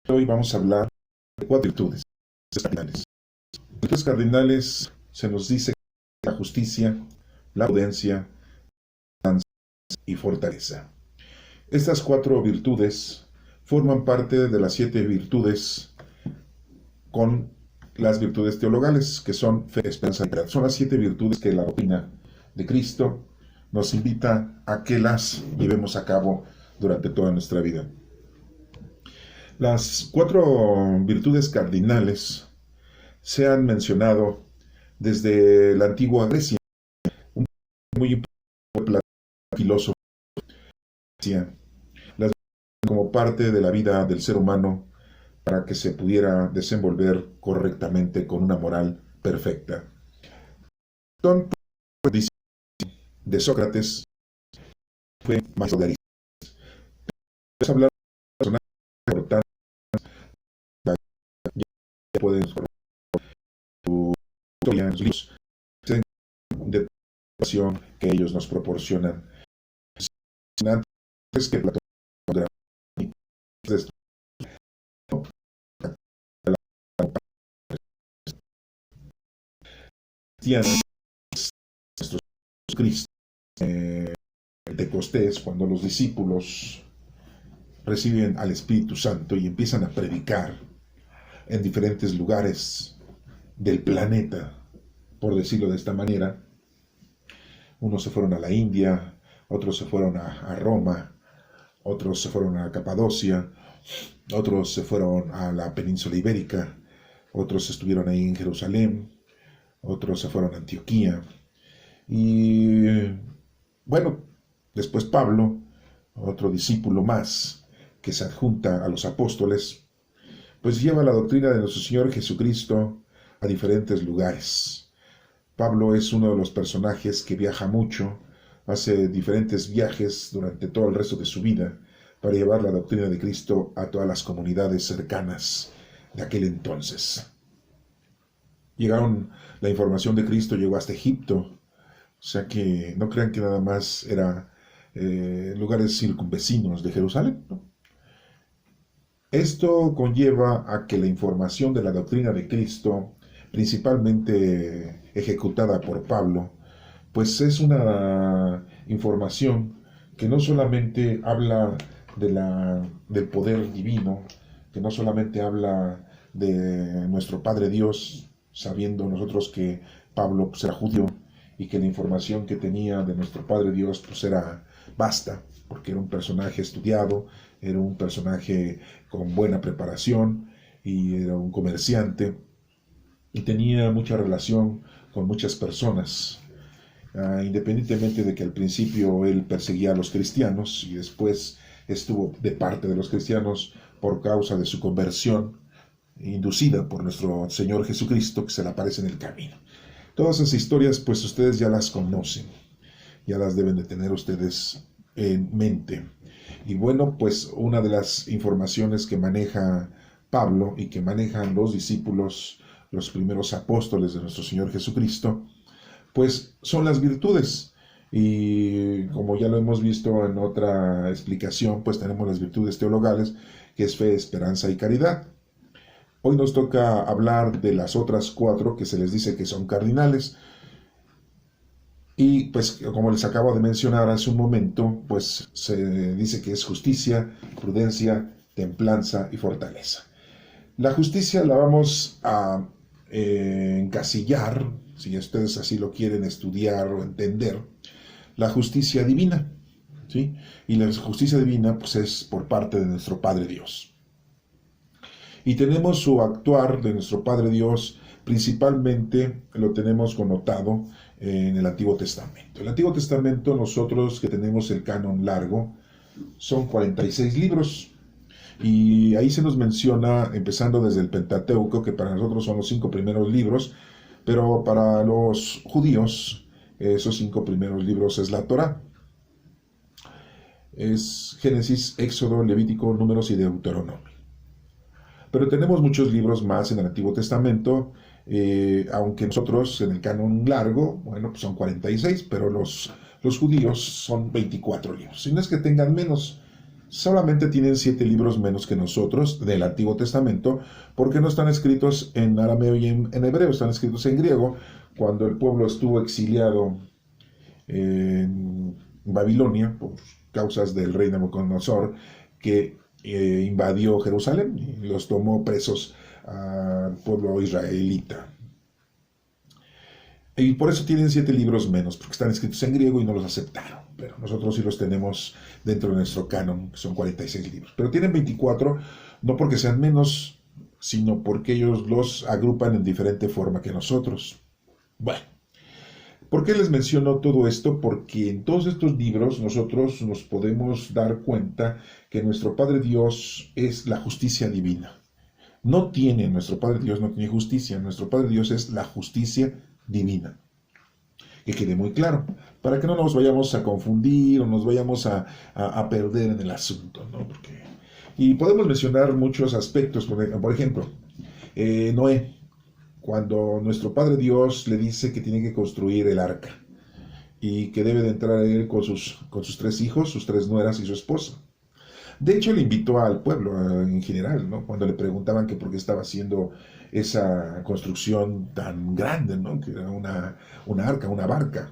Hoy vamos a hablar de 4 virtudes cardinales. Las virtudes cardinales se nos dice la justicia, la prudencia, y fortaleza. Estas 4 virtudes forman parte de las 7 virtudes con las virtudes teologales, que son fe, esperanza y caridad. Son las 7 virtudes que la doctrina de Cristo nos invita a que las llevemos a cabo durante toda nuestra vida. Las 4 virtudes cardinales se han mencionado desde la antigua Grecia. Un muy importante filósofo decía las como parte de la vida del ser humano para que se pudiera desenvolver correctamente con una moral perfecta. Platón, de Sócrates, fue maestro de Aristóteles. Vamos a hablar de personajes importantes que pueden su historia en sus libros de educación que ellos nos proporcionan. Antes que Platón nuestro Cristo, Pentecostés, cuando los discípulos reciben al Espíritu Santo y empiezan a predicar en diferentes lugares del planeta, por decirlo de esta manera. Unos se fueron a la India, otros se fueron a Roma, otros se fueron a Capadocia, otros se fueron a la península ibérica, otros estuvieron ahí en Jerusalén, otros se fueron a Antioquía. Y bueno, después Pablo, otro discípulo más que se adjunta a los apóstoles, pues lleva la doctrina de nuestro Señor Jesucristo a diferentes lugares. Pablo es uno de los personajes que viaja mucho, hace diferentes viajes durante todo el resto de su vida para llevar la doctrina de Cristo a todas las comunidades cercanas de aquel entonces. La información de Cristo llegó hasta Egipto, o sea que no crean que nada más era lugares circunvecinos de Jerusalén, ¿no? Esto conlleva a que la información de la doctrina de Cristo, principalmente ejecutada por Pablo, pues es una información que no solamente habla del poder divino, que no solamente habla de nuestro Padre Dios, sabiendo nosotros que Pablo pues, era judío y que la información que tenía de nuestro Padre Dios pues era vasta, porque era un personaje estudiado, era un personaje con buena preparación y era un comerciante y tenía mucha relación con muchas personas. Independientemente de que al principio él perseguía a los cristianos y después estuvo de parte de los cristianos por causa de su conversión inducida por nuestro Señor Jesucristo, que se le aparece en el camino. Todas esas historias pues ustedes ya las conocen, ya las deben de tener ustedes en mente. Y bueno, pues una de las informaciones que maneja Pablo y que manejan los discípulos, los primeros apóstoles de nuestro Señor Jesucristo, pues son las virtudes. Y como ya lo hemos visto en otra explicación, pues tenemos las virtudes teologales, que es fe, esperanza y caridad. Hoy nos toca hablar de las otras 4 que se les dice que son cardinales. Y pues como les acabo de mencionar hace un momento, pues se dice que es justicia, prudencia, templanza y fortaleza. La justicia la vamos a encasillar, si ustedes así lo quieren estudiar o entender, la justicia divina, ¿sí? Y la justicia divina pues es por parte de nuestro Padre Dios. Y tenemos su actuar de nuestro Padre Dios, principalmente lo tenemos connotado en el Antiguo Testamento. El Antiguo Testamento, nosotros que tenemos el canon largo, son 46 libros. Y ahí se nos menciona, empezando desde el Pentateuco, que para nosotros son los 5 primeros libros, pero para los judíos, esos 5 primeros libros es la Torá. Es Génesis, Éxodo, Levítico, Números y Deuteronomio. Pero tenemos muchos libros más en el Antiguo Testamento, aunque nosotros en el canon largo, bueno, pues son 46, pero los judíos son 24 libros. Y no es que tengan menos, Solamente tienen 7 libros menos que nosotros del Antiguo Testamento, porque no están escritos en arameo y en hebreo, están escritos en griego. Cuando el pueblo estuvo exiliado en Babilonia por causas del rey Nabucodonosor, que invadió Jerusalén y los tomó presos al pueblo israelita. Y por eso tienen 7 libros menos, porque están escritos en griego y no los aceptaron. Pero nosotros sí los tenemos dentro de nuestro canon, que son 46 libros. Pero tienen 24, no porque sean menos, sino porque ellos los agrupan en diferente forma que nosotros. Bueno, ¿por qué les menciono todo esto? Porque en todos estos libros nosotros nos podemos dar cuenta que nuestro Padre Dios es la justicia divina. Nuestro Padre Dios no tiene justicia, nuestro Padre Dios es la justicia divina. Que quede muy claro, para que no nos vayamos a confundir o nos vayamos a perder en el asunto, ¿no? Y podemos mencionar muchos aspectos, por ejemplo, Noé, cuando nuestro Padre Dios le dice que tiene que construir el arca y que debe de entrar él con sus 3 hijos, sus 3 nueras y su esposa. De hecho, le invitó al pueblo en general, ¿no? Cuando le preguntaban que por qué estaba haciendo esa construcción tan grande, ¿no? Que era una arca, una barca.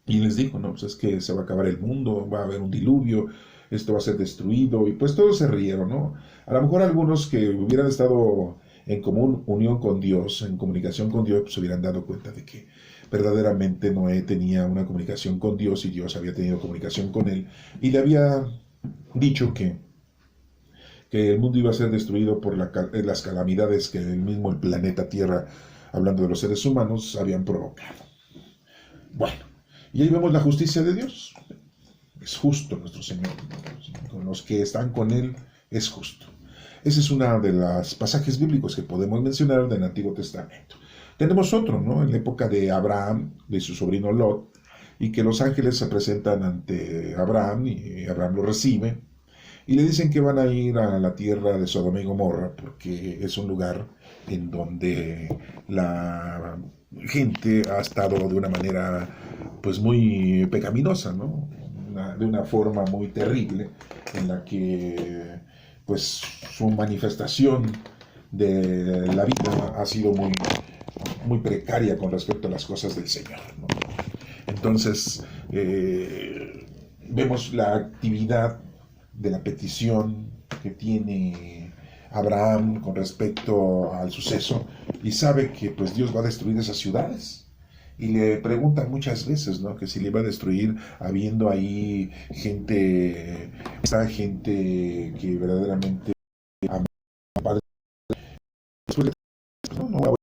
Y les dijo, no, pues es que se va a acabar el mundo, va a haber un diluvio, esto va a ser destruido. Y pues todos se rieron, ¿no? A lo mejor algunos que hubieran estado en común unión con Dios, en comunicación con Dios, pues se hubieran dado cuenta de que verdaderamente Noé tenía una comunicación con Dios y Dios había tenido comunicación con él. Y le había dicho que el mundo iba a ser destruido por las calamidades que el planeta Tierra, hablando de los seres humanos, habían provocado. Bueno, y ahí vemos la justicia de Dios. Es justo nuestro Señor. Con los que están con Él es justo. Ese es uno de los pasajes bíblicos que podemos mencionar del Antiguo Testamento. Tenemos otro, ¿no? En la época de Abraham, de su sobrino Lot, y que los ángeles se presentan ante Abraham y Abraham lo recibe y le dicen que van a ir a la tierra de Sodoma y Gomorra porque es un lugar en donde la gente ha estado de una manera pues muy pecaminosa, ¿no? De una forma muy terrible en la que pues su manifestación de la vida ha sido muy precaria con respecto a las cosas del Señor, ¿no? Entonces, vemos la actividad de la petición que tiene Abraham con respecto al suceso y sabe que pues Dios va a destruir esas ciudades. Y le preguntan muchas veces, ¿no? Que si le va a destruir habiendo ahí gente que verdaderamente ama al Padre. No,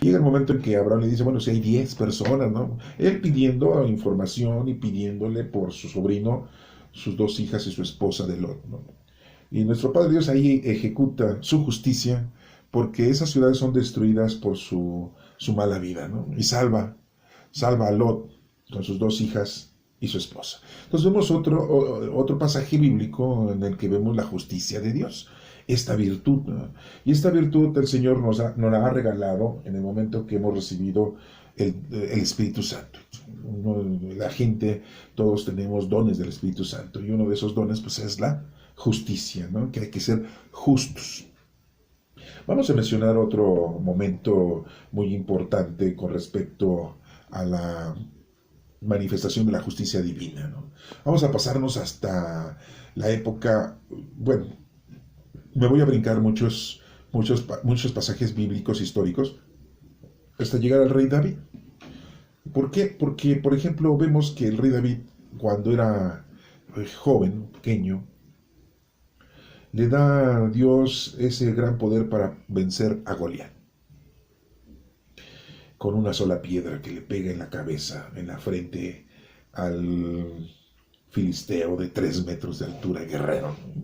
llega el momento en que Abraham le dice, bueno, si hay 10 personas, ¿no? Él pidiendo información y pidiéndole por su sobrino, sus 2 hijas y su esposa de Lot, ¿no? Y nuestro Padre Dios ahí ejecuta su justicia porque esas ciudades son destruidas por su mala vida, ¿no? Y salva a Lot con sus 2 hijas y su esposa. Entonces vemos otro pasaje bíblico en el que vemos la justicia de Dios, esta virtud, ¿no? Y esta virtud el Señor nos la ha regalado en el momento que hemos recibido el Espíritu Santo. La gente, todos tenemos dones del Espíritu Santo y uno de esos dones pues es la justicia, ¿no? Que hay que ser justos. Vamos a mencionar otro momento muy importante con respecto a la manifestación de la justicia divina, ¿no? Vamos a pasarnos hasta la época, bueno, me voy a brincar muchos pasajes bíblicos históricos hasta llegar al rey David. ¿Por qué? Porque, por ejemplo, vemos que el rey David, cuando era joven, pequeño, le da a Dios ese gran poder para vencer a Goliat. Con una sola piedra que le pega en la cabeza, en la frente, al filisteo de 3 metros de altura, guerrero, ¿no?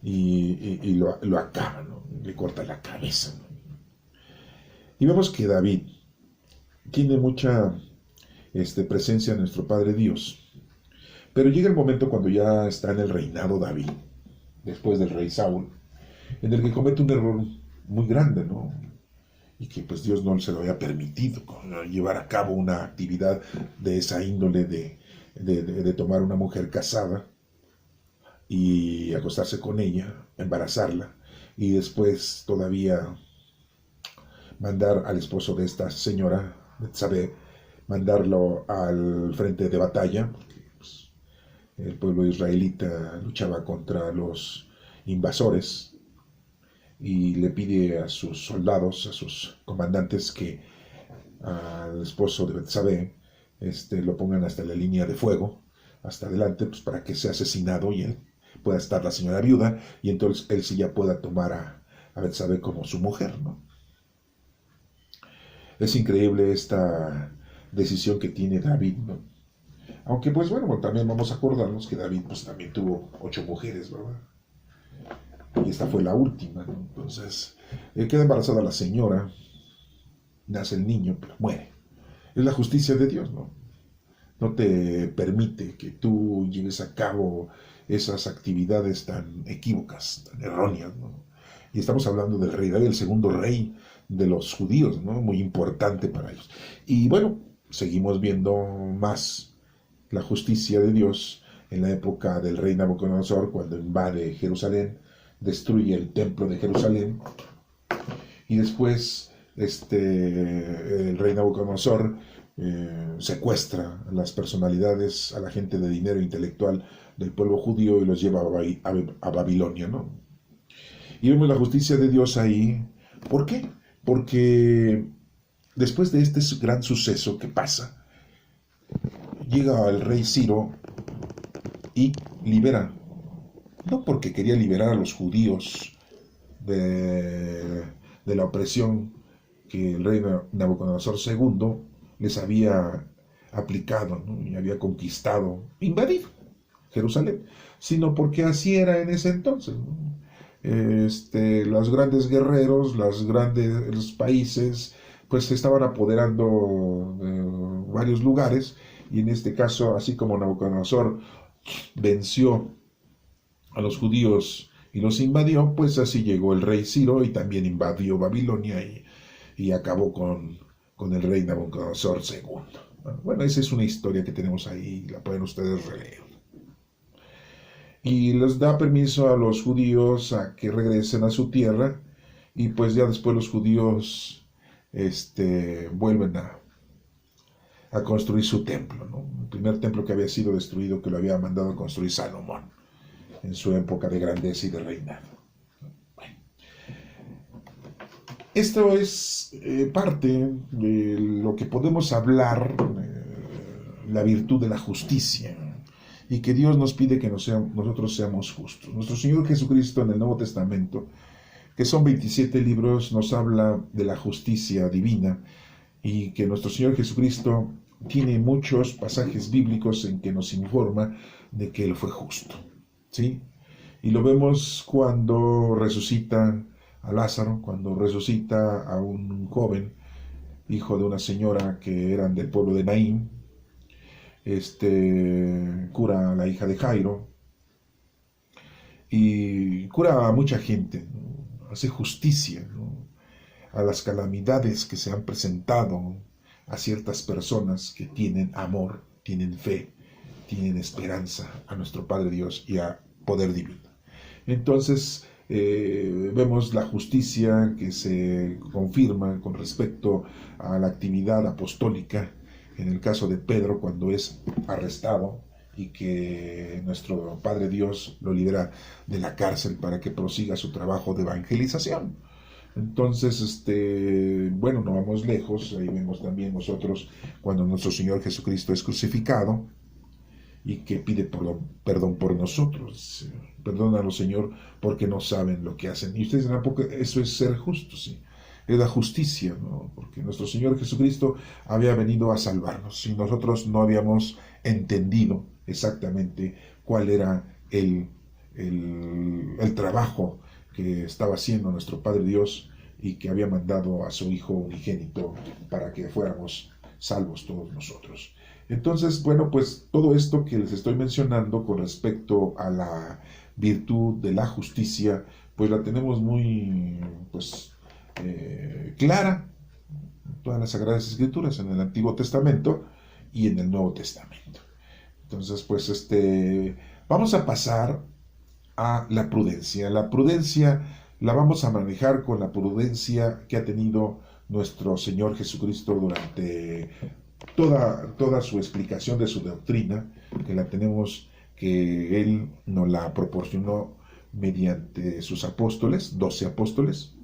Y lo acaba, ¿no? Le corta la cabeza, ¿no? Y vemos que David tiene mucha presencia en nuestro Padre Dios. Pero llega el momento cuando ya está en el reinado David, después del rey Saúl, en el que comete un error muy grande, ¿no? Y que pues Dios no se lo había permitido llevar a cabo una actividad de esa índole de tomar una mujer casada y acostarse con ella, embarazarla, y después todavía mandar al esposo de esta señora, Betsabé, mandarlo al frente de batalla, porque pues, el pueblo israelita luchaba contra los invasores, y le pide a sus soldados, a sus comandantes, que al esposo de Betsabé lo pongan hasta la línea de fuego, hasta adelante, pues para que sea asesinado y él pueda estar la señora viuda, y entonces él sí ya pueda tomar a Betsabé como su mujer, ¿no? Es increíble esta decisión que tiene David, ¿no? Aunque pues bueno, también vamos a acordarnos que David pues también tuvo 8 mujeres, ¿verdad? Y esta fue la última, ¿no? Entonces, queda embarazada la señora, nace el niño, pero muere. Es la justicia de Dios, ¿no? No te permite que tú lleves a cabo esas actividades tan equívocas, tan erróneas, ¿no? Y estamos hablando del rey David, el segundo rey de los judíos, ¿no? Muy importante para ellos. Y bueno, seguimos viendo más la justicia de Dios en la época del rey Nabucodonosor, cuando invade Jerusalén, destruye el templo de Jerusalén, y después el rey Nabucodonosor secuestra a las personalidades, a la gente de dinero intelectual del pueblo judío, y los lleva a Babilonia, ¿no? Y vemos la justicia de Dios ahí. ¿Por qué? Porque después de este gran suceso que pasa, llega el rey Ciro y libera, no porque quería liberar a los judíos de la opresión que el rey Nabucodonosor II les había aplicado, ¿no? Y había conquistado, invadido Jerusalén, sino porque así era en ese entonces, ¿no? Los grandes guerreros, los países, pues se estaban apoderando de varios lugares, y en este caso, así como Nabucodonosor venció a los judíos y los invadió, pues así llegó el rey Ciro y también invadió Babilonia y acabó con el rey Nabucodonosor II. Bueno, esa es una historia que tenemos ahí, la pueden ustedes releer. Y les da permiso a los judíos a que regresen a su tierra, y pues ya después los judíos vuelven a construir su templo, ¿no? El primer templo que había sido destruido, que lo había mandado a construir Salomón en su época de grandeza y de reinado. Bueno, esto es parte de lo que podemos hablar, la virtud de la justicia, y que Dios nos pide que nosotros seamos justos. Nuestro Señor Jesucristo en el Nuevo Testamento, que son 27 libros, nos habla de la justicia divina, y que nuestro Señor Jesucristo tiene muchos pasajes bíblicos en que nos informa de que Él fue justo, ¿sí? Y lo vemos cuando resucita a Lázaro, cuando resucita a un joven, hijo de una señora que eran del pueblo de Naín, cura a la hija de Jairo, y cura a mucha gente, ¿no? Hace justicia, ¿no?, a las calamidades que se han presentado a ciertas personas que tienen amor, tienen fe, tienen esperanza a nuestro Padre Dios y a poder divino. Entonces vemos la justicia que se confirma con respecto a la actividad apostólica, en el caso de Pedro, cuando es arrestado y que nuestro Padre Dios lo libera de la cárcel para que prosiga su trabajo de evangelización. Entonces, bueno, no vamos lejos, ahí vemos también nosotros cuando nuestro Señor Jesucristo es crucificado y que pide perdón por nosotros. Perdónanos, Señor, porque no saben lo que hacen. Y ustedes dirán, eso es ser justo, sí. Es la justicia, ¿no? Porque nuestro Señor Jesucristo había venido a salvarnos y nosotros no habíamos entendido exactamente cuál era el trabajo que estaba haciendo nuestro Padre Dios, y que había mandado a su Hijo unigénito para que fuéramos salvos todos nosotros. Entonces, bueno, pues todo esto que les estoy mencionando con respecto a la virtud de la justicia, pues la tenemos muy, pues, clara en todas las Sagradas Escrituras, en el Antiguo Testamento y en el Nuevo Testamento. Entonces, pues, vamos a pasar a la prudencia. La prudencia la vamos a manejar con la prudencia que ha tenido nuestro Señor Jesucristo durante toda su explicación de su doctrina, que la tenemos, que Él nos la proporcionó mediante sus apóstoles, 12 apóstoles,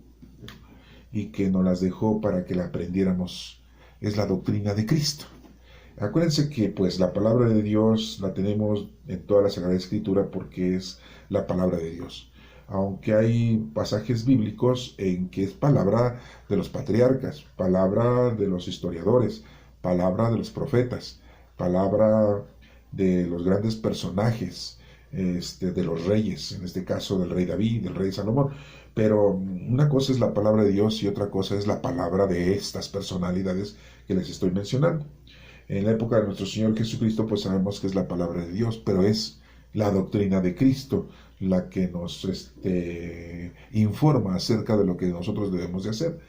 y que nos las dejó para que la aprendiéramos. Es la doctrina de Cristo. Acuérdense que pues la palabra de Dios la tenemos en toda la Sagrada Escritura porque es la palabra de Dios. Aunque hay pasajes bíblicos en que es palabra de los patriarcas, palabra de los historiadores, palabra de los profetas, palabra de los grandes personajes, de los reyes, en este caso del rey David, del rey Salomón. Pero una cosa es la palabra de Dios y otra cosa es la palabra de estas personalidades que les estoy mencionando. En la época de nuestro Señor Jesucristo, pues sabemos que es la palabra de Dios, pero es la doctrina de Cristo la que nos informa acerca de lo que nosotros debemos de hacer.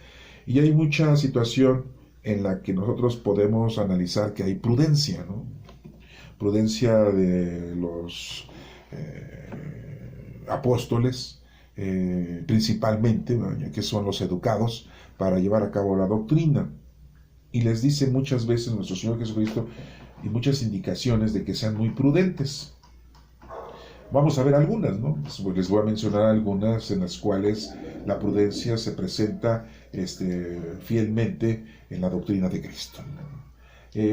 Y hay mucha situación en la que nosotros podemos analizar que hay prudencia, ¿no? Prudencia de los apóstoles, principalmente, ¿no?, que son los educados para llevar a cabo la doctrina. Y les dice muchas veces nuestro Señor Jesucristo y muchas indicaciones de que sean muy prudentes. Vamos a ver algunas, ¿no? Les voy a mencionar algunas en las cuales la prudencia se presenta fielmente en la doctrina de Cristo.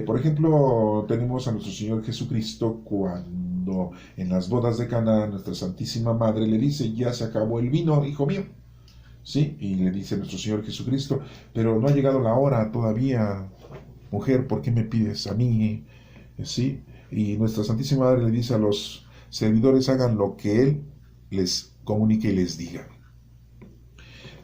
Por ejemplo, tenemos a nuestro Señor Jesucristo cuando en las bodas de Caná nuestra Santísima Madre le dice: ya se acabó el vino, hijo mío. ¿Sí? Y le dice nuestro Señor Jesucristo: pero no ha llegado la hora todavía, mujer, ¿por qué me pides a mí? ¿Sí? Y nuestra Santísima Madre le dice a los servidores: hagan lo que Él les comunique y les diga.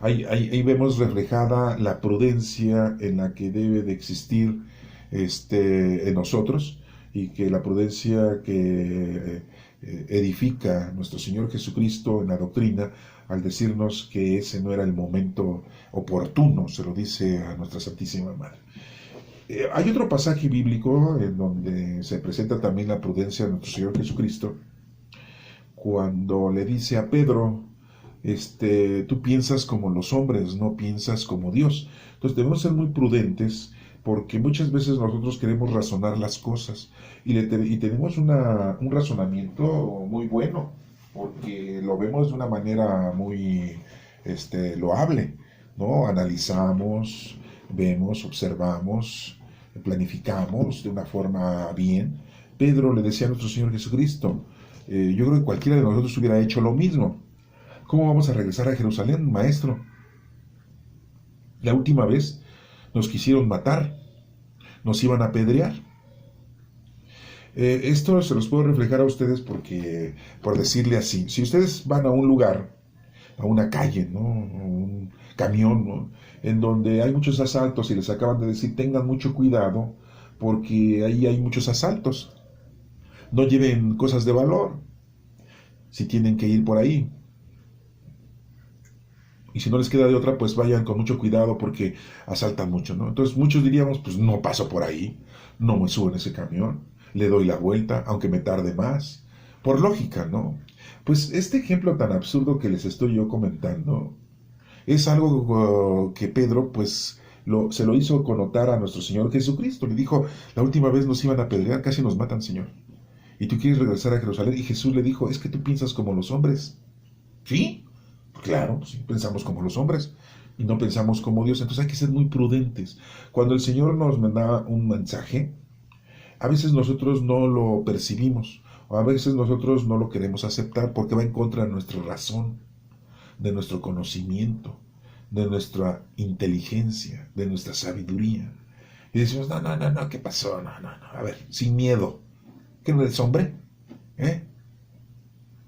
Ahí vemos reflejada la prudencia en la que debe de existir en nosotros, y que la prudencia que edifica nuestro Señor Jesucristo en la doctrina, al decirnos que ese no era el momento oportuno, se lo dice a nuestra Santísima Madre. Hay otro pasaje bíblico en donde se presenta también la prudencia de nuestro Señor Jesucristo, cuando le dice a Pedro: tú piensas como los hombres, no piensas como Dios. Entonces debemos ser muy prudentes, porque muchas veces nosotros queremos razonar las cosas y tenemos un razonamiento muy bueno, porque lo vemos de una manera muy loable, ¿no? Analizamos, vemos, observamos, planificamos de una forma bien. Pedro le decía a nuestro Señor Jesucristo: yo creo que cualquiera de nosotros hubiera hecho lo mismo. ¿Cómo vamos a regresar a Jerusalén, maestro? La última vez nos quisieron matar, nos iban a apedrear. Esto se los puedo reflejar a ustedes porque, por decirle así, si ustedes van a un lugar, a una calle, ¿no?, un camión, ¿no?, en donde hay muchos asaltos, y les acaban de decir: tengan mucho cuidado porque ahí hay muchos asaltos, no lleven cosas de valor si tienen que ir por ahí. Y si no les queda de otra, pues vayan con mucho cuidado porque asaltan mucho, ¿no? Entonces muchos diríamos: pues no paso por ahí, no me subo en ese camión, le doy la vuelta, aunque me tarde más. Por lógica, ¿no? Pues este ejemplo tan absurdo que les estoy yo comentando es algo que Pedro, pues, se lo hizo connotar a nuestro Señor Jesucristo. Le dijo: la última vez nos iban a apedrear, casi nos matan, Señor. Y tú quieres regresar a Jerusalén. Y Jesús le dijo: es que tú piensas como los hombres. ¿Sí? Claro, sí, pensamos como los hombres y no pensamos como Dios. Entonces hay que ser muy prudentes. Cuando el Señor nos manda un mensaje, a veces nosotros no lo percibimos, o a veces nosotros no lo queremos aceptar porque va en contra de nuestra razón, de nuestro conocimiento, de nuestra inteligencia, de nuestra sabiduría. Y decimos: no, ¿qué pasó? No, a ver, sin miedo. ¿Qué no eres hombre?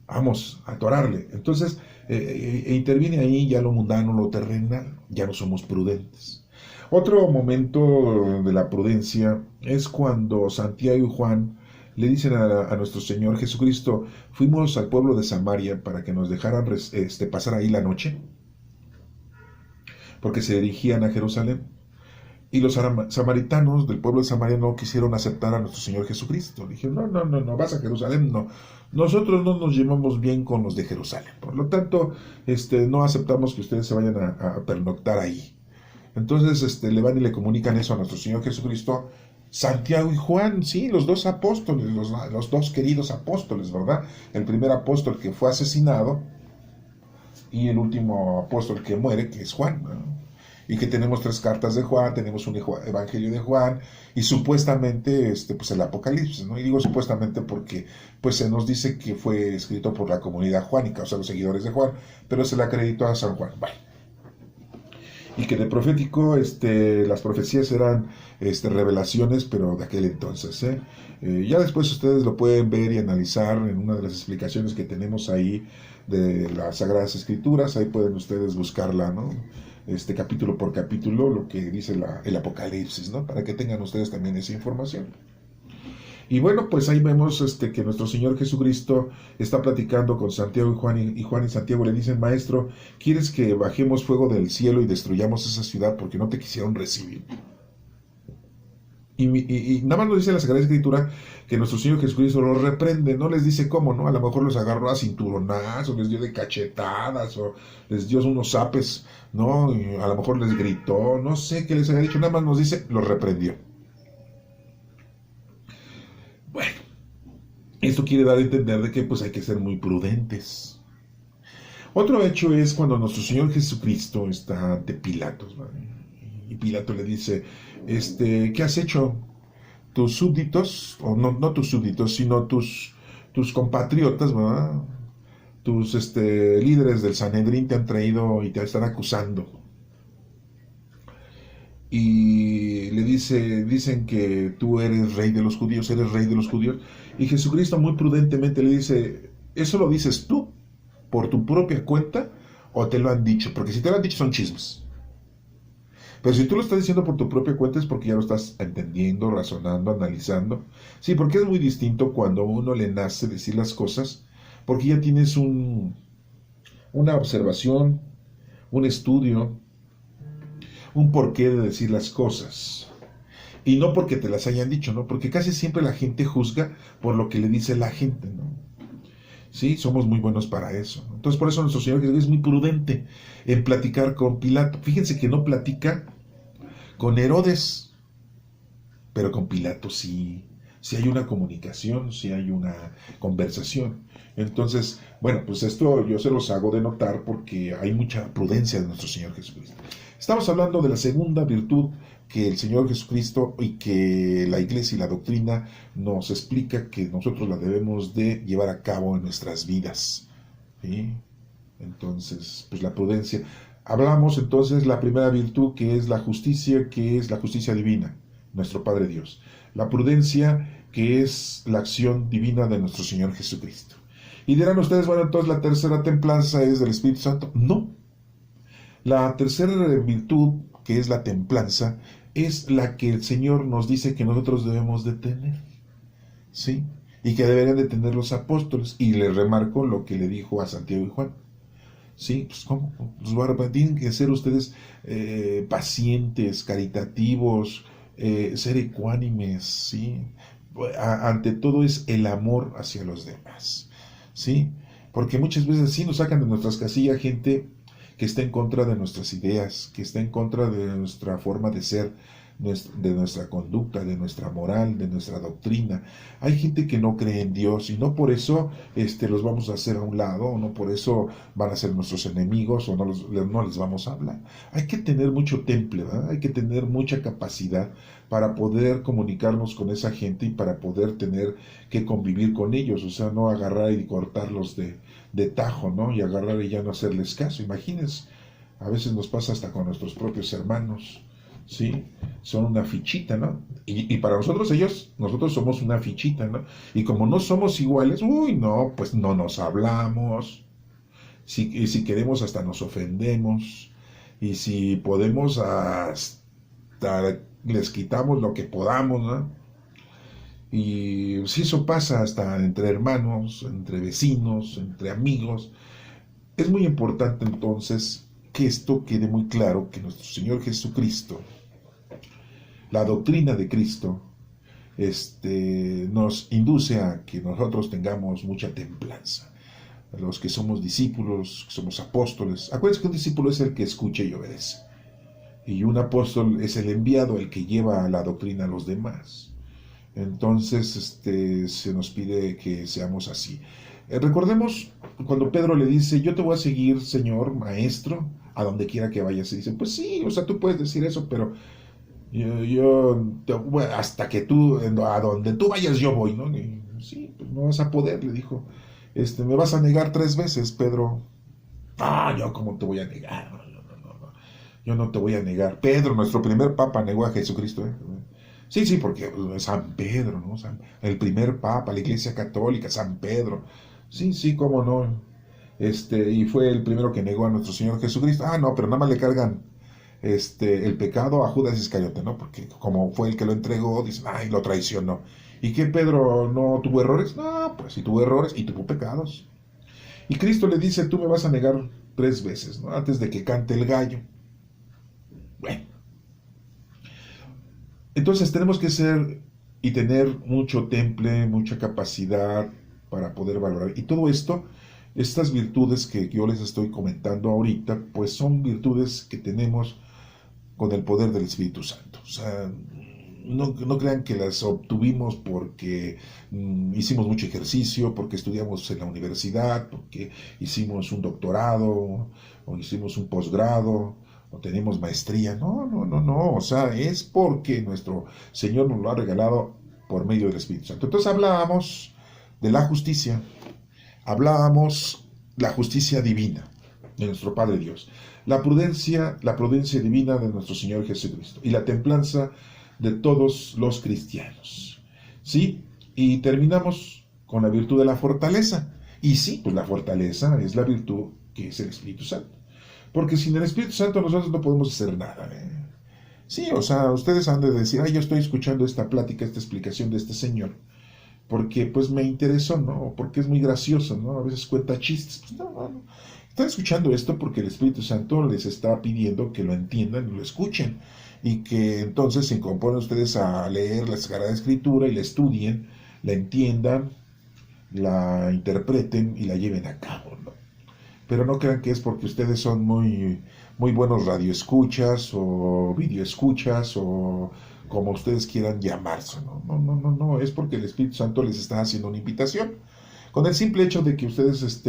Vamos a atorarle. Entonces interviene ahí ya lo mundano, lo terrenal. Ya no somos prudentes. Otro momento de la prudencia es cuando Santiago y Juan le dicen a nuestro Señor Jesucristo: fuimos al pueblo de Samaria para que nos dejaran pasar ahí la noche, porque se dirigían a Jerusalén. Y los samaritanos del pueblo de Samaria no quisieron aceptar a nuestro Señor Jesucristo. Dijeron, no, no, no, no, vas a Jerusalén, no. Nosotros no nos llevamos bien con los de Jerusalén. Por lo tanto, no aceptamos que ustedes se vayan a pernoctar ahí. Entonces, le van y le comunican eso a nuestro Señor Jesucristo. Santiago y Juan, sí, los dos apóstoles, los dos queridos apóstoles, ¿verdad? El primer apóstol que fue asesinado y el último apóstol que muere, que es Juan, ¿no? Y que tenemos 3 cartas de Juan, tenemos un evangelio de Juan y supuestamente pues el Apocalipsis, ¿no? Y digo supuestamente porque pues se nos dice que fue escrito por la comunidad juánica, o sea, los seguidores de Juan, pero se le acreditó a San Juan. Vale. Y que de profético, las profecías eran revelaciones, pero de aquel entonces. Ya después ustedes lo pueden ver y analizar en una de las explicaciones que tenemos ahí de las Sagradas Escrituras. Ahí pueden ustedes buscarla, ¿no? Capítulo por capítulo, lo que dice el Apocalipsis, ¿no? Para que tengan ustedes también esa información. Y bueno, pues ahí vemos que nuestro Señor Jesucristo está platicando con Santiago y Juan y Santiago le dicen, Maestro, ¿quieres que bajemos fuego del cielo y destruyamos esa ciudad porque no te quisieron recibir? Y nada más nos dice la Sagrada Escritura que nuestro Señor Jesucristo los reprende, no les dice cómo, ¿no? A lo mejor los agarró a cinturonazos, les dio de cachetadas, o les dio unos zapes, ¿no? Y a lo mejor les gritó, no sé qué les haya dicho, nada más nos dice, los reprendió. Bueno, esto quiere dar a entender de que pues hay que ser muy prudentes. Otro hecho es cuando nuestro Señor Jesucristo está ante Pilatos, ¿vale? Y Pilato le dice, ¿qué has hecho? Tus súbditos, o no tus súbditos, sino tus compatriotas, ¿verdad? Tus líderes del Sanedrín te han traído y te están acusando. Y le dicen que tú eres rey de los judíos, Y Jesucristo muy prudentemente le dice, ¿eso lo dices tú por tu propia cuenta o te lo han dicho? Porque si te lo han dicho son chismes. Pero si tú lo estás diciendo por tu propia cuenta es porque ya lo estás entendiendo, razonando, analizando. Sí, porque es muy distinto cuando a uno le nace decir las cosas, porque ya tienes una observación, un estudio, un porqué de decir las cosas. Y no porque te las hayan dicho, ¿no? Porque casi siempre la gente juzga por lo que le dice la gente, ¿no? Sí, somos muy buenos para eso. Entonces, por eso nuestro Señor Jesús es muy prudente en platicar con Pilato. Fíjense que no platica con Herodes, pero con Pilato sí hay una comunicación, sí hay una conversación. Entonces, bueno, pues esto yo se los hago de notar porque hay mucha prudencia de nuestro Señor Jesucristo. Estamos hablando de la segunda virtud que el Señor Jesucristo y que la Iglesia y la doctrina nos explica que nosotros la debemos de llevar a cabo en nuestras vidas. ¿Sí? Entonces, pues la prudencia. Hablamos entonces la primera virtud que es la justicia divina, nuestro Padre Dios. La prudencia que es la acción divina de nuestro Señor Jesucristo. Y dirán ustedes, bueno, entonces la tercera templanza es del Espíritu Santo. No. La tercera virtud, que es la templanza, es la que el Señor nos dice que nosotros debemos de tener. ¿Sí? Y que deberían de tener los apóstoles. Y les remarco lo que le dijo a Santiago y Juan. Sí, pues ¿cómo? Pues, tienen que ser ustedes pacientes, caritativos, ser ecuánimes, ¿sí? Ante todo es el amor hacia los demás, ¿sí? Porque muchas veces sí nos sacan de nuestras casillas gente que está en contra de nuestras ideas, que está en contra de nuestra forma de ser, de nuestra conducta, de nuestra moral, de nuestra doctrina. Hay gente que no cree en Dios y no por eso los vamos a hacer a un lado, o no por eso van a ser nuestros enemigos, o no les vamos a hablar. Hay que tener mucho temple, ¿verdad? Hay que tener mucha capacidad para poder comunicarnos con esa gente y para poder tener que convivir con ellos, o sea, no agarrar y cortarlos de tajo, ¿no? Y agarrar y ya no hacerles caso. Imagínense, a veces nos pasa hasta con nuestros propios hermanos, ¿sí? Son una fichita, ¿no? Y para nosotros somos una fichita, ¿no? Y como no somos iguales, no, pues no nos hablamos. Y si queremos hasta nos ofendemos. Y si podemos hasta les quitamos lo que podamos, ¿no? Y si eso pasa hasta entre hermanos, entre vecinos, entre amigos, es muy importante entonces que esto quede muy claro, que nuestro Señor Jesucristo la doctrina de Cristo nos induce a que nosotros tengamos mucha templanza. Los que somos discípulos, que somos apóstoles. Acuérdense que un discípulo es el que escucha y obedece. Y un apóstol es el enviado, el que lleva la doctrina a los demás. Entonces, se nos pide que seamos así. Recordemos cuando Pedro le dice, yo te voy a seguir, Señor, Maestro, a donde quiera que vayas. Y dice, pues sí, o sea, tú puedes decir eso, pero bueno, hasta que tú, a donde tú vayas yo voy, ¿no? Y, sí, pues no vas a poder, le dijo. Me vas a negar 3 veces, Pedro. Ah, yo cómo te voy a negar. No, no, no, no. Yo no te voy a negar. Pedro, nuestro primer papa, negó a Jesucristo. Sí, sí, porque San Pedro, ¿no? El primer papa, la Iglesia Católica, San Pedro. Sí, sí, cómo no. Y fue el primero que negó a nuestro Señor Jesucristo. Ah, no, pero nada más le cargan el pecado a Judas Iscariote, ¿no? Porque como fue el que lo entregó, dicen, ay, lo traicionó. ¿Y qué Pedro no tuvo errores? No, pues sí tuvo errores y tuvo pecados. Y Cristo le dice, tú me vas a negar 3 veces, ¿no? Antes de que cante el gallo. Bueno, entonces tenemos que ser y tener mucho temple, mucha capacidad para poder valorar. Y todo esto, estas virtudes que yo les estoy comentando ahorita, pues son virtudes que tenemos con el poder del Espíritu Santo. O sea, no crean que las obtuvimos porque hicimos mucho ejercicio, porque estudiamos en la universidad, porque hicimos un doctorado, o hicimos un posgrado, o tenemos maestría. No, no, no, no. O sea, es porque nuestro Señor nos lo ha regalado por medio del Espíritu Santo. Entonces hablábamos de la justicia, hablábamos de la justicia divina de nuestro Padre Dios, la prudencia divina de nuestro Señor Jesucristo y la templanza de todos los cristianos. ¿Sí? Y terminamos con la virtud de la fortaleza. Y sí, pues la fortaleza es la virtud que es el Espíritu Santo. Porque sin el Espíritu Santo nosotros no podemos hacer nada. Sí, o sea, ustedes han de decir, ay, yo estoy escuchando esta plática, esta explicación de este señor, porque pues me interesó, ¿no? Porque es muy gracioso, ¿no? A veces cuenta chistes. Pues no, no, no. Están escuchando esto porque el Espíritu Santo les está pidiendo que lo entiendan y lo escuchen. Y que entonces se incorporen ustedes a leer la Sagrada Escritura y la estudien, la entiendan, la interpreten y la lleven a cabo, ¿no? Pero no crean que es porque ustedes son muy, muy buenos radioescuchas o videoescuchas o como ustedes quieran llamarse, ¿no? No, no, no, no, es porque el Espíritu Santo les está haciendo una invitación. Con el simple hecho de que ustedes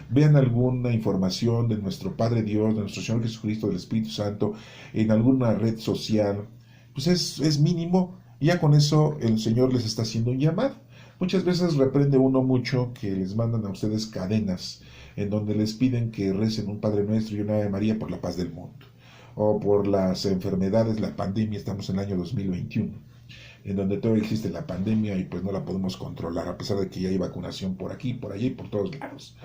vean alguna información de nuestro Padre Dios, de nuestro Señor Jesucristo, del Espíritu Santo, en alguna red social, pues es mínimo. Y ya con eso el Señor les está haciendo un llamado. Muchas veces reprende uno mucho que les mandan a ustedes cadenas en donde les piden que recen un Padre Nuestro y una Ave María por la paz del mundo. O por las enfermedades, la pandemia, estamos en el año 2021. En donde todavía existe la pandemia y pues no la podemos controlar, a pesar de que ya hay vacunación por aquí, por allá y por todos lados.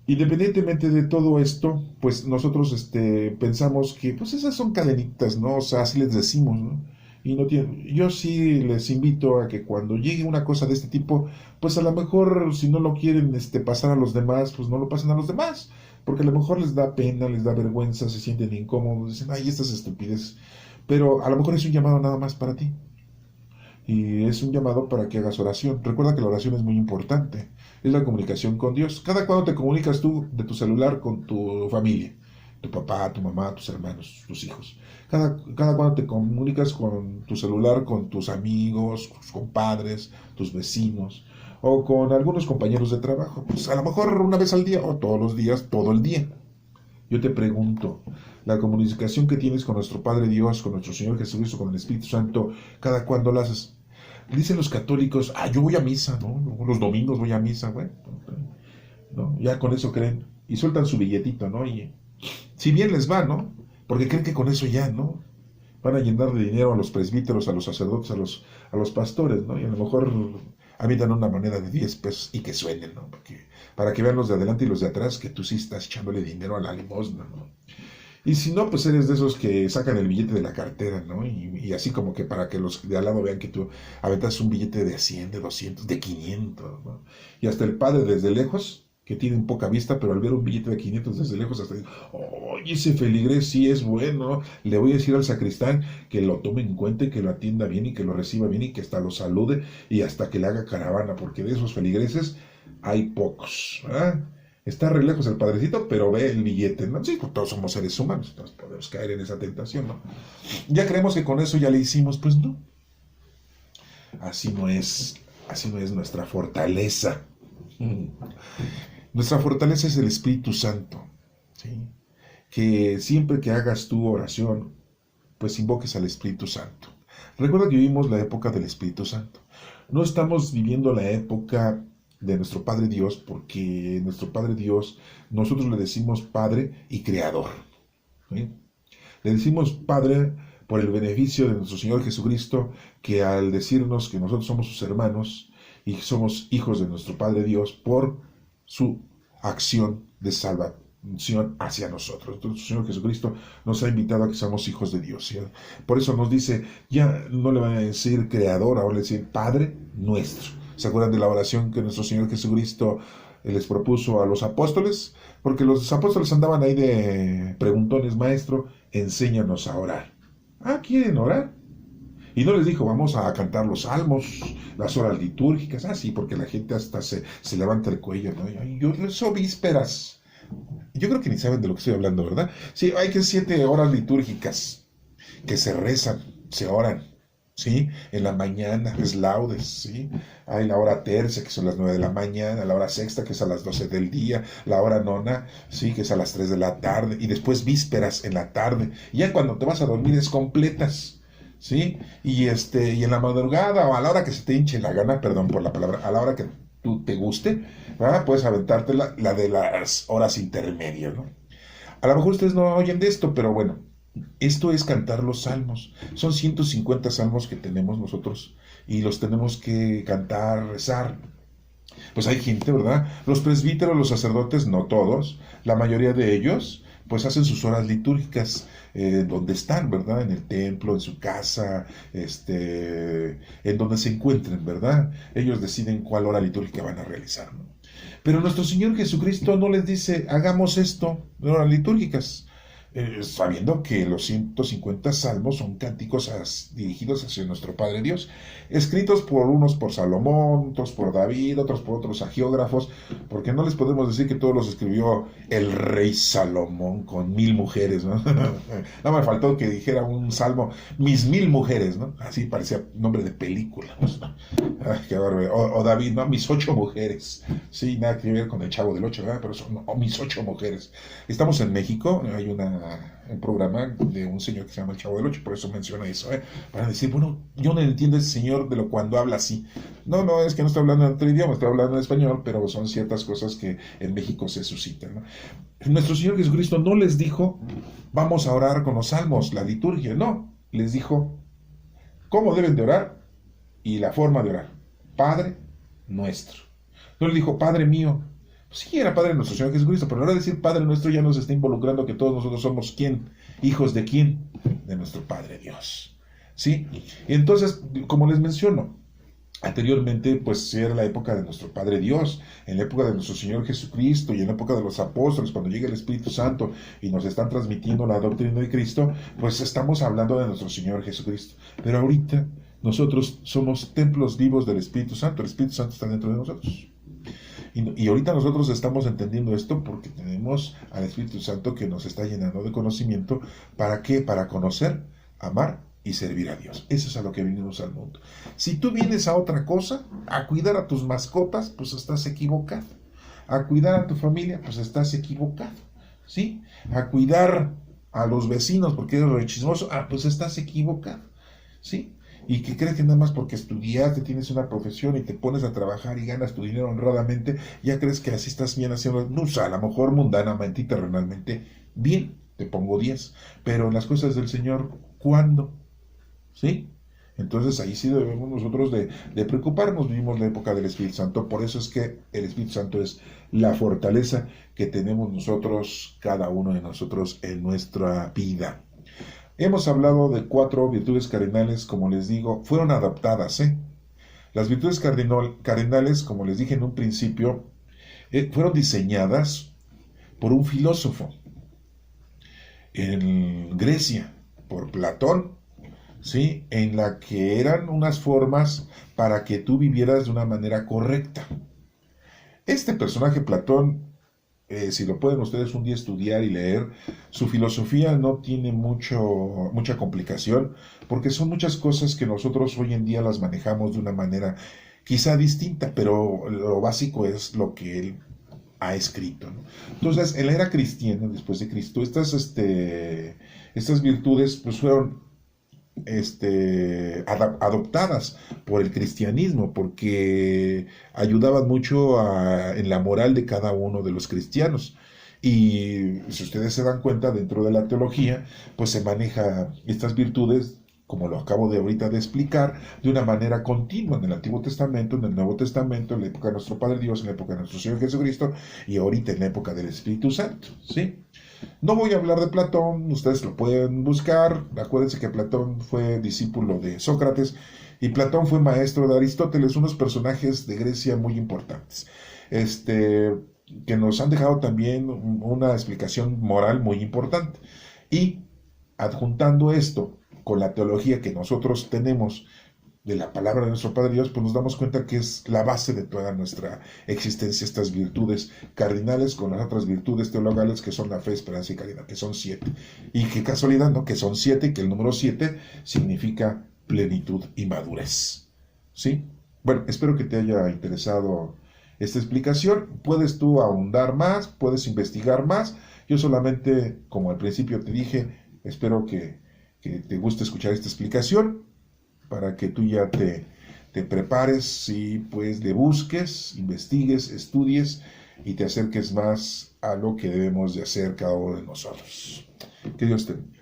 Independientemente de todo esto, pues nosotros pensamos que pues esas son cadenitas, ¿no? O sea, así les decimos, ¿no? Y no tienen, yo sí les invito a que cuando llegue una cosa de este tipo, pues a lo mejor si no lo quieren pasar a los demás, pues no lo pasen a los demás, porque a lo mejor les da pena, les da vergüenza, se sienten incómodos, dicen, ay, estas estupideces. Pero a lo mejor es un llamado nada más para ti. Y es un llamado para que hagas oración. Recuerda que la oración es muy importante. Es la comunicación con Dios. Cada cuando te comunicas tú de tu celular con tu familia, tu papá, tu mamá, tus hermanos, tus hijos. Cada cuando te comunicas con tu celular con tus amigos, tus compadres, tus vecinos o con algunos compañeros de trabajo. Pues a lo mejor una vez al día o todos los días, todo el día. Yo te pregunto, la comunicación que tienes con nuestro Padre Dios, con nuestro Señor Jesucristo, con el Espíritu Santo, ¿cada cuándo la haces? Dicen los católicos, yo voy a misa, ¿no? Los domingos voy a misa, bueno, ¿no? Ya con eso creen, y sueltan su billetito, ¿no? Y si bien les va, ¿no? Porque creen que con eso ya, ¿no? Van a llenar de dinero a los presbíteros, a los sacerdotes, a los pastores, ¿no? Y a lo mejor habitan una moneda de 10 pesos y que suenen, ¿no? Para que vean los de adelante y los de atrás que tú sí estás echándole dinero a la limosna, ¿no? Y si no, pues eres de esos que sacan el billete de la cartera, ¿no? Y así como que para que los de al lado vean que tú aventas un billete de 100, de 200, de 500, ¿no? Y hasta el padre desde lejos, que tienen poca vista, pero al ver un billete de 500 desde lejos hasta dicen, oye, ese feligrés sí es bueno, le voy a decir al sacristán que lo tome en cuenta y que lo atienda bien y que lo reciba bien y que hasta lo salude y hasta que le haga caravana, porque de esos feligreses hay pocos, ¿verdad? Está re lejos el padrecito, pero ve el billete, ¿no? Sí, pues todos somos seres humanos, entonces podemos caer en esa tentación, ¿no? Ya creemos que con eso ya le hicimos, pues no. Así no es, así no es nuestra fortaleza. Nuestra fortaleza es el Espíritu Santo, ¿sí? Que siempre que hagas tu oración, pues invoques al Espíritu Santo. Recuerda que vivimos la época del Espíritu Santo. No estamos viviendo la época de nuestro Padre Dios, porque nuestro Padre Dios, nosotros le decimos Padre y Creador, ¿sí? Le decimos Padre por el beneficio de nuestro Señor Jesucristo, que al decirnos que nosotros somos sus hermanos y somos hijos de nuestro Padre Dios por su acción de salvación hacia nosotros. Entonces, nuestro Señor Jesucristo nos ha invitado a que seamos hijos de Dios, ¿sí? Por eso nos dice, ya no le van a decir Creador, ahora le dicen Padre nuestro. ¿Se acuerdan de la oración que nuestro Señor Jesucristo les propuso a los apóstoles? Porque los apóstoles andaban ahí de preguntones, maestro, enséñanos a orar. Ah, ¿quieren orar? Y no les dijo, vamos a cantar los salmos, las horas litúrgicas. Ah, sí, porque la gente hasta se levanta el cuello, ¿no? Yo rezo vísperas. Yo creo que ni saben de lo que estoy hablando, ¿verdad? Sí, hay que 7 horas litúrgicas que se rezan, se oran, ¿sí? En la mañana, es laudes, ¿sí? Hay la hora tercia, que son las 9 de la mañana, la hora sexta, que es a las 12 del día, la hora nona, ¿sí? Que es a las 3 de la tarde, y después vísperas en la tarde. Y ya cuando te vas a dormir es completas, ¿sí? Y en la madrugada o a la hora que se te hinche la gana, perdón por la palabra, a la hora que tú te guste, ¿verdad? Puedes aventarte la de las horas intermedias, ¿no? A lo mejor ustedes no oyen de esto, pero bueno, esto es cantar los salmos. Son 150 salmos que tenemos nosotros y los tenemos que cantar, rezar. Pues hay gente, ¿verdad? Los presbíteros, los sacerdotes, no todos, la mayoría de ellos, pues hacen sus horas litúrgicas donde están, ¿verdad? En el templo, en su casa, en donde se encuentren, ¿verdad? Ellos deciden cuál hora litúrgica van a realizar, ¿no? Pero nuestro Señor Jesucristo no les dice, hagamos esto de horas litúrgicas. Sabiendo que los 150 salmos son cánticos dirigidos hacia nuestro Padre Dios, escritos por unos por Salomón, otros por David, otros por otros agiógrafos, porque no les podemos decir que todos los escribió el rey Salomón con 1000 mujeres, ¿no? No me faltó que dijera un salmo, mis 1000 mujeres, ¿no? Así parecía nombre de película, ¿no? Ay, qué bárbaro. O David, ¿no? Mis 8 mujeres. Sí, nada que ver con el Chavo del 8, ¿verdad? Pero son mis 8 mujeres. Estamos en México, hay un programa de un señor que se llama el Chavo del 8, por eso menciona eso, para decir, bueno, yo no entiendo a ese señor de lo cuando habla así. No, es que no estoy hablando en otro idioma, estoy hablando en español, pero son ciertas cosas que en México se suscitan, ¿no? Nuestro Señor Jesucristo no les dijo, vamos a orar con los salmos, la liturgia, no, les dijo, ¿cómo deben de orar? Y la forma de orar, Padre nuestro. No le dijo, Padre mío. Sí, era Padre nuestro Señor Jesucristo, pero ahora decir Padre nuestro ya nos está involucrando que todos nosotros somos ¿quién? ¿Hijos de quién? De nuestro Padre Dios, ¿sí? Y entonces, como les menciono, anteriormente, pues era la época de nuestro Padre Dios, en la época de nuestro Señor Jesucristo y en la época de los apóstoles, cuando llega el Espíritu Santo y nos están transmitiendo la doctrina de Cristo, pues estamos hablando de nuestro Señor Jesucristo. Pero ahorita nosotros somos templos vivos del Espíritu Santo, el Espíritu Santo está dentro de nosotros. Y ahorita nosotros estamos entendiendo esto porque tenemos al Espíritu Santo que nos está llenando de conocimiento. ¿Para qué? Para conocer, amar y servir a Dios. Eso es a lo que venimos al mundo. Si tú vienes a otra cosa, a cuidar a tus mascotas, pues estás equivocado. A cuidar a tu familia, pues estás equivocado, ¿sí? A cuidar a los vecinos porque eres re chismoso, pues estás equivocado, ¿sí? Y que crees que nada más porque estudiaste, tienes una profesión y te pones a trabajar y ganas tu dinero honradamente, ya crees que así estás bien haciendo, no, o sea, a lo mejor mundanamente y terrenalmente, bien, te pongo 10, pero en las cosas del Señor, ¿cuándo? ¿Sí? Entonces ahí sí debemos nosotros de preocuparnos. Vivimos la época del Espíritu Santo, por eso es que el Espíritu Santo es la fortaleza que tenemos nosotros, cada uno de nosotros en nuestra vida. Hemos hablado de 4 virtudes cardinales, como les digo, fueron adaptadas, Las virtudes cardinales, como les dije en un principio, fueron diseñadas por un filósofo en Grecia, por Platón, ¿sí? En la que eran unas formas para que tú vivieras de una manera correcta. Este personaje, Platón, si lo pueden ustedes un día estudiar y leer, su filosofía no tiene mucha complicación, porque son muchas cosas que nosotros hoy en día las manejamos de una manera quizá distinta, pero lo básico es lo que él ha escrito, ¿no? Entonces, en la era cristiana, después de Cristo, estas virtudes pues fueron adoptadas por el cristianismo, porque ayudaban mucho en la moral de cada uno de los cristianos. Y si ustedes se dan cuenta, dentro de la teología, pues se maneja estas virtudes, como lo acabo de ahorita de explicar, de una manera continua en el Antiguo Testamento, en el Nuevo Testamento, en la época de nuestro Padre Dios, en la época de nuestro Señor Jesucristo, y ahorita en la época del Espíritu Santo, ¿sí? No voy a hablar de Platón, ustedes lo pueden buscar. Acuérdense que Platón fue discípulo de Sócrates y Platón fue maestro de Aristóteles, unos personajes de Grecia muy importantes, que nos han dejado también una explicación moral muy importante. Y adjuntando esto con la teología que nosotros tenemos de la palabra de nuestro Padre Dios, pues nos damos cuenta que es la base de toda nuestra existencia, estas virtudes cardinales con las otras virtudes teologales que son la fe, esperanza y caridad, que son 7. Y qué casualidad, ¿no? Que son 7 y que el número 7 significa plenitud y madurez. ¿Sí? Bueno, espero que te haya interesado esta explicación. Puedes tú ahondar más, puedes investigar más. Yo solamente, como al principio te dije, espero que te guste escuchar esta explicación, para que tú ya te prepares y pues le busques, investigues, estudies y te acerques más a lo que debemos de hacer cada uno de nosotros. Que Dios te bendiga.